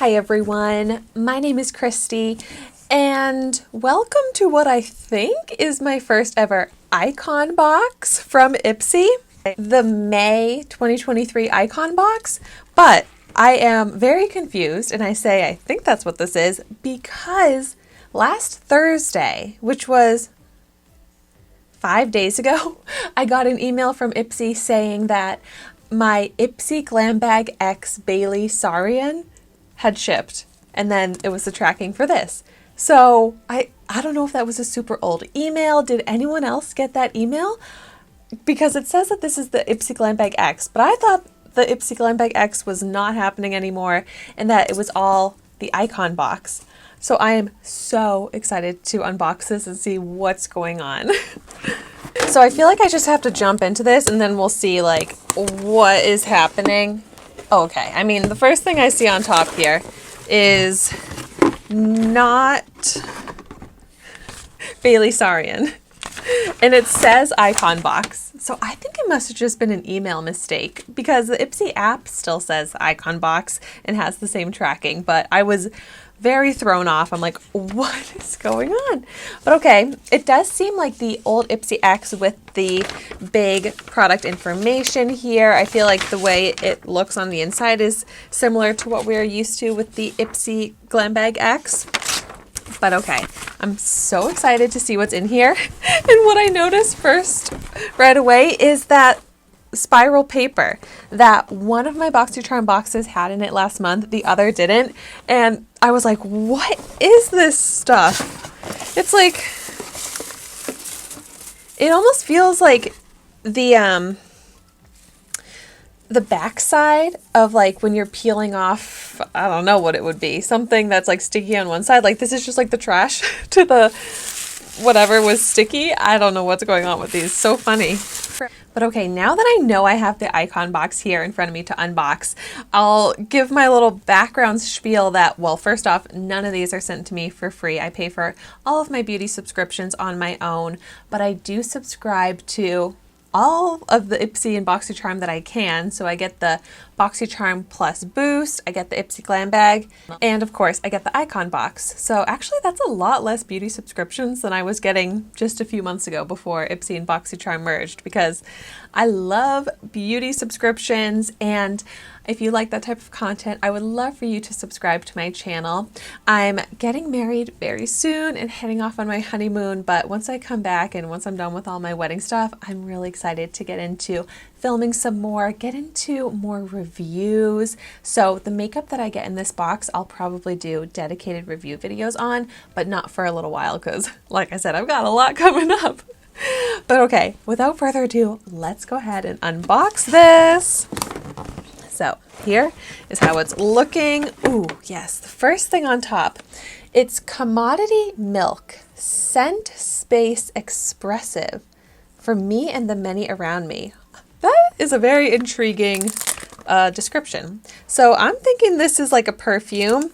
Hi everyone, my name is Christy and welcome to what I think is my first ever icon box from Ipsy, the May 2023 icon box, but I am very confused and I say I think that's what this is because last Thursday, which was 5 days ago, I got an email from Ipsy saying that my Ipsy Glam Bag X Bailey Sarian had shipped, and then it was the tracking for this. So I don't know if that was a super old email. Did anyone else get that email? Because it says that this is the Ipsy Glam Bag X, but I thought the Ipsy Glam Bag X was not happening anymore and that it was all the icon box. So I am so excited to unbox this and see what's going on. So I feel like I just have to jump into this and then we'll see like what is happening. Okay, I mean, the first thing I see on top here is not Bailey Sarian, and it says icon box. So I think it must have just been an email mistake because the Ipsy app still says icon box and has the same tracking, but I was very thrown off. I'm like, what is going on? But okay, it does seem like the old Ipsy X with the big product information here. I feel like the way it looks on the inside is similar to what we're used to with the Ipsy Glam Bag X. But okay, I'm so excited to see what's in here. And what I noticed first right away is that spiral paper that one of my BoxyCharm boxes had in it last month, the other didn't. And I was like, what is this stuff? It's like, it almost feels like the backside of like when you're peeling off, I don't know what it would be, something that's like sticky on one side. Like this is just like the trash to the whatever was sticky. I don't know what's going on with these. So funny. But okay, now that I know I have the icon box here in front of me to unbox, I'll give my little background spiel that, well, first off, none of these are sent to me for free. I pay for all of my beauty subscriptions on my own, but I do subscribe to all of the Ipsy and BoxyCharm that I can. So I get the BoxyCharm Plus Boost, I get the Ipsy Glam Bag, and of course I get the icon box. So actually that's a lot less beauty subscriptions than I was getting just a few months ago before Ipsy and BoxyCharm merged, because I love beauty subscriptions, and if you like that type of content, I would love for you to subscribe to my channel. I'm getting married very soon and heading off on my honeymoon, but once I come back and once I'm done with all my wedding stuff, I'm really excited to get into filming some more, get into more reviews. So the makeup that I get in this box, I'll probably do dedicated review videos on, but not for a little while because, like I said, I've got a lot coming up. But okay, without further ado, let's go ahead and unbox this. So here is how it's looking. Ooh, yes, the first thing on top, it's Commodity Milk Scent Space Expressive for me and the many around me. That is a very intriguing description. So I'm thinking this is like a perfume.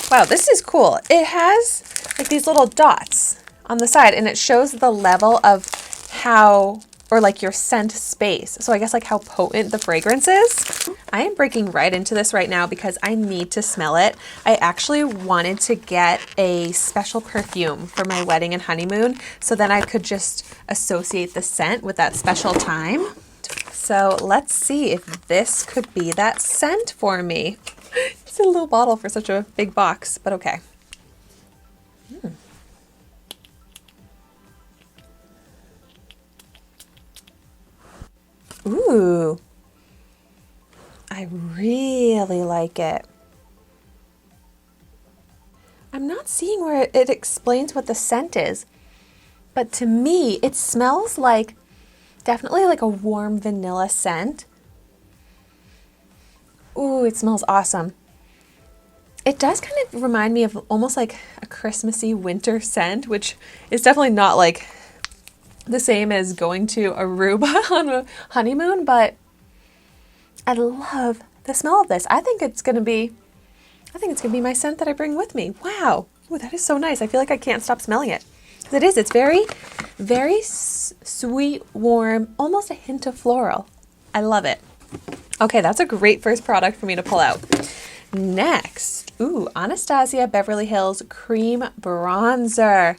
Wow, this is cool. It has like these little dots on the side and it shows the level of how, or like your scent space. So I guess like how potent the fragrance is. I am breaking right into this right now because I need to smell it. I actually wanted to get a special perfume for my wedding and honeymoon, so then I could just associate the scent with that special time. So let's see if this could be that scent for me. It's a little bottle for such a big box, but okay. Ooh, I really like it. I'm not seeing where it explains what the scent is, but to me, it smells like definitely like a warm vanilla scent. Ooh, it smells awesome. It does kind of remind me of almost like a Christmassy winter scent, which is definitely not like the same as going to Aruba on a honeymoon, but I love the smell of this. I think it's gonna be my scent that I bring with me. Wow, ooh, that is so nice. I feel like I can't stop smelling it. It's very, very sweet, warm, almost a hint of floral. I love it. Okay, that's a great first product for me to pull out. Next, Ooh, Anastasia Beverly Hills Cream Bronzer.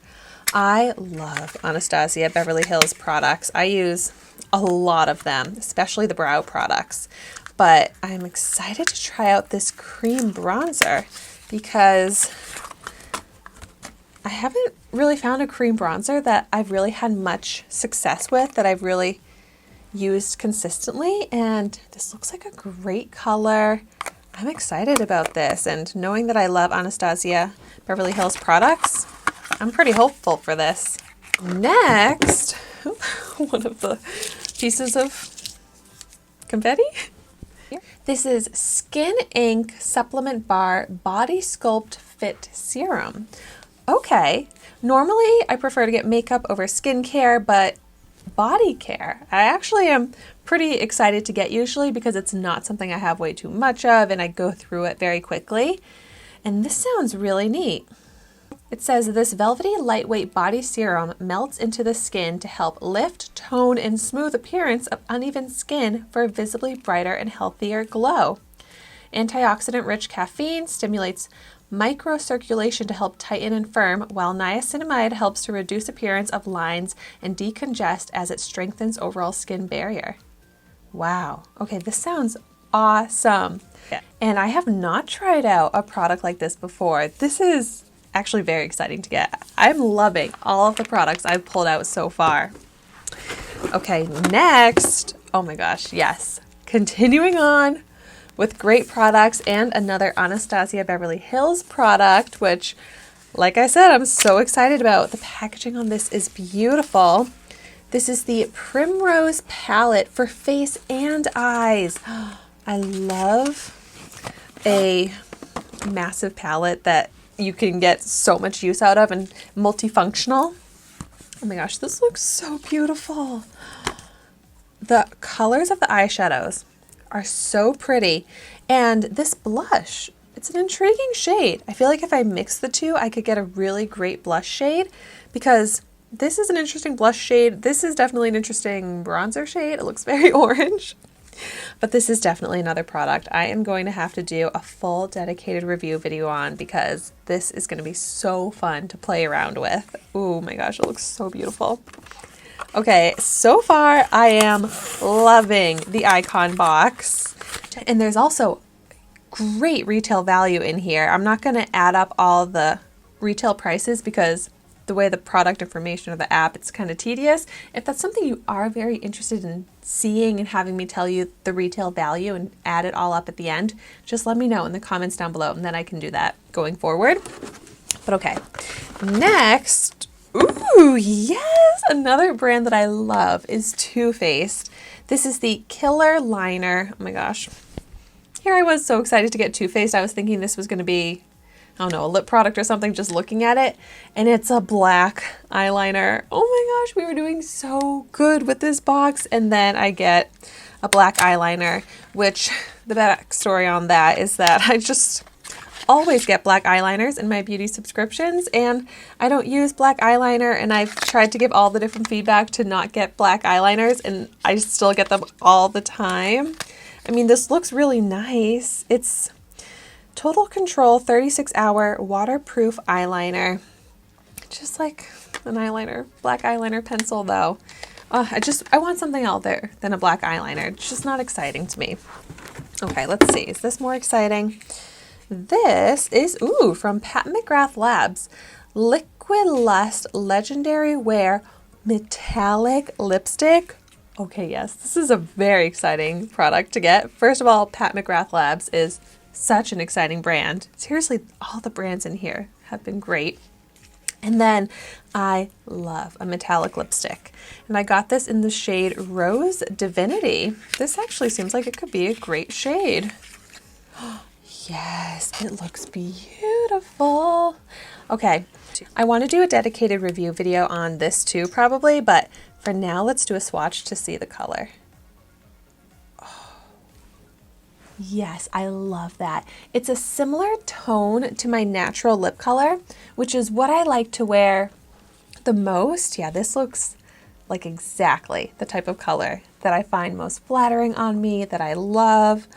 I love Anastasia Beverly Hills products. I use a lot of them, especially the brow products. But I'm excited to try out this cream bronzer because I haven't really found a cream bronzer that I've really had much success with, that I've really used consistently. And this looks like a great color. I'm excited about this, and knowing that I love Anastasia Beverly Hills products, I'm pretty hopeful for this. Next, one of the pieces of confetti. This is Skin Ink Supplement Bar Body Sculpt Fit Serum. Okay, normally I prefer to get makeup over skincare, but body care I actually am pretty excited to get usually because it's not something I have way too much of and I go through it very quickly. And this sounds really neat. It says this velvety lightweight body serum melts into the skin to help lift, tone, and smooth appearance of uneven skin for a visibly brighter and healthier glow. Antioxidant-rich caffeine stimulates microcirculation to help tighten and firm, while niacinamide helps to reduce appearance of lines and decongest as it strengthens overall skin barrier. Wow. Okay, this sounds awesome. Yeah. And I have not tried out a product like this before. This is actually very exciting to get. I'm loving all of the products I've pulled out so far. Okay, next. Oh my gosh, yes. Continuing on with great products and another Anastasia Beverly Hills product, which, like I said, I'm so excited about. The packaging on this is beautiful. This is the Primrose Palette for face and eyes. I love a massive palette that you can get so much use out of and multifunctional. Oh my gosh, this looks so beautiful. The colors of the eyeshadows are so pretty. And this blush, it's an intriguing shade. I feel like if I mix the two, I could get a really great blush shade because this is an interesting blush shade. This is definitely an interesting bronzer shade. It looks very orange. But this is definitely another product I am going to have to do a full dedicated review video on because this is going to be so fun to play around with. Oh my gosh, it looks so beautiful. Okay, so far I am loving the Icon Box. And there's also great retail value in here. I'm not going to add up all the retail prices because the way the product information of the app, it's kind of tedious. If that's something you are very interested in seeing and having me tell you the retail value and add it all up at the end, just let me know in the comments down below and then I can do that going forward. But okay, next, ooh, yes, another brand that I love is Too Faced. This is the Killer Liner. Oh my gosh. Here I was so excited to get Too Faced. I was thinking this was going to be, I don't know, a lip product or something, just looking at it. And it's a black eyeliner. Oh my gosh, we were doing so good with this box. And then I get a black eyeliner, which the backstory on that is that I just always get black eyeliners in my beauty subscriptions. And I don't use black eyeliner. And I've tried to give all the different feedback to not get black eyeliners. And I still get them all the time. I mean, this looks really nice. It's Total Control 36-hour waterproof eyeliner. Just like an eyeliner, black eyeliner pencil though. I want something out there than a black eyeliner. It's just not exciting to me. Okay, let's see. Is this more exciting? This is, ooh, from McGrath Labs. Liquid Lust Legendary Wear Metallic Lipstick. Okay, yes, this is a very exciting product to get. First of all, McGrath Labs is such an exciting brand. Seriously, all the brands in here have been great. And then I love a metallic lipstick. And I got this in the shade Rose Divinity. This actually seems like it could be a great shade. Yes, it looks beautiful. Okay, I want to do a dedicated review video on this too probably, but for now let's do a swatch to see the color. Yes, I love that. It's a similar tone to my natural lip color, which is what I like to wear the most. Yeah, this looks like exactly the type of color that I find most flattering on me, that I love.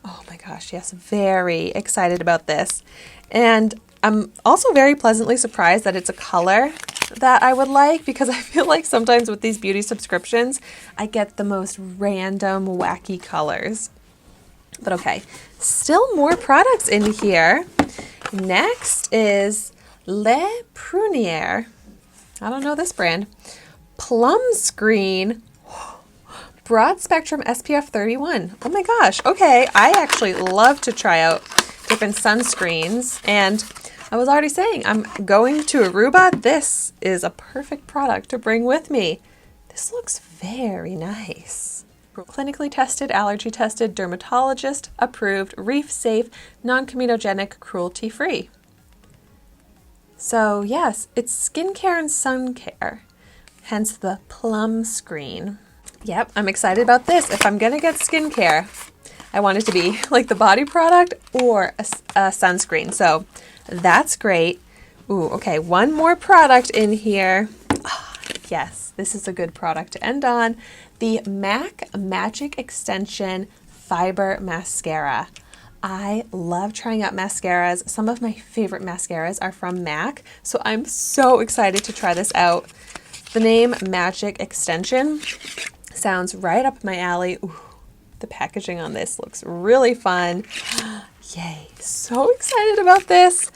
Oh my gosh, yes, very excited about this. And I'm also very pleasantly surprised that it's a color that I would like, because I feel like sometimes with these beauty subscriptions, I get the most random, wacky colors. But okay, still more products in here. Next is Le Prunier. I don't know this brand. Plumscreen. Broad spectrum SPF 31. Oh my gosh. Okay. I actually love to try out different sunscreens. And I was already saying, I'm going to Aruba. This is a perfect product to bring with me. This looks very nice. Clinically tested, allergy tested, dermatologist approved, reef safe, non-comedogenic, cruelty free. So yes, it's skincare and sun care. Hence the Plumscreen. Yep, I'm excited about this. If I'm gonna get skincare, I want it to be like the body product or a sunscreen. So that's great. Ooh, okay, one more product in here. Oh, yes, this is a good product to end on. The MAC Magic Extension Fiber Mascara. I love trying out mascaras. Some of my favorite mascaras are from MAC, so I'm so excited to try this out. The name Magic Extension sounds right up my alley. Ooh, the packaging on this looks really fun. Yay, so excited about this.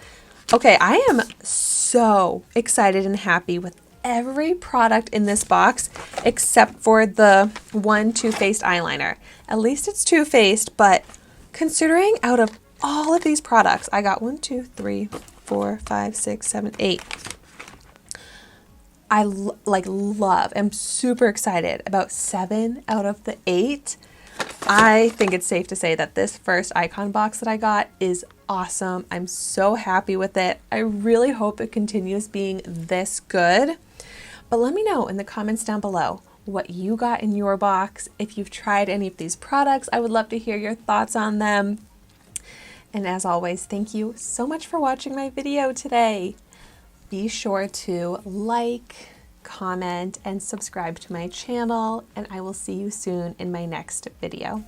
Okay, I am so excited and happy with every product in this box except for the one Too Faced eyeliner. At least it's Too Faced, but considering out of all of these products, I got 1, 2, 3, 4, 5, 6, 7, 8. I love, I'm super excited about 7 out of the 8. I think it's safe to say that this first icon box that I got is awesome. I'm so happy with it. I really hope it continues being this good. But let me know in the comments down below what you got in your box. If you've tried any of these products, I would love to hear your thoughts on them. And as always, thank you so much for watching my video today. Be sure to like, comment, and subscribe to my channel, and I will see you soon in my next video.